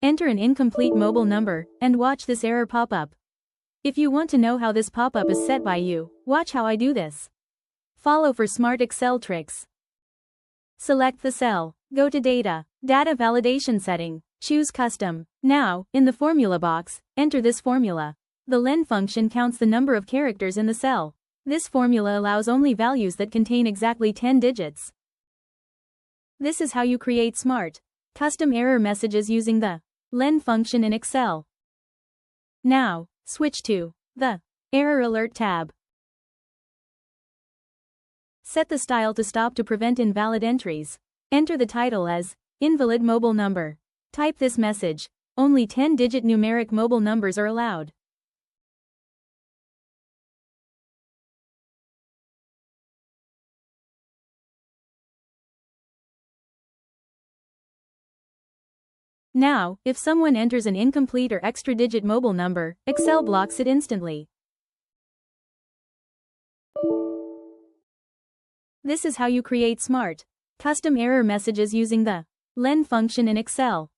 Enter an incomplete mobile number, and watch this error pop up. If you want to know how this pop-up is set by you, watch how I do this. Follow for smart Excel tricks. Select the cell, go to Data, Data Validation Setting, choose Custom. Now, in the formula box, enter this formula. The len function counts the number of characters in the cell. This formula allows only values that contain exactly 10 digits. This is how you create smart, custom error messages using the len function in Excel. Now, switch to the Error Alert tab. Set the style to stop to prevent invalid entries. Enter the title as Invalid Mobile Number. Type this message. Only 10-digit numeric mobile numbers are allowed. Now, if someone enters an incomplete or extra-digit mobile number, Excel blocks it instantly. This is how you create smart, custom error messages using the len function in Excel.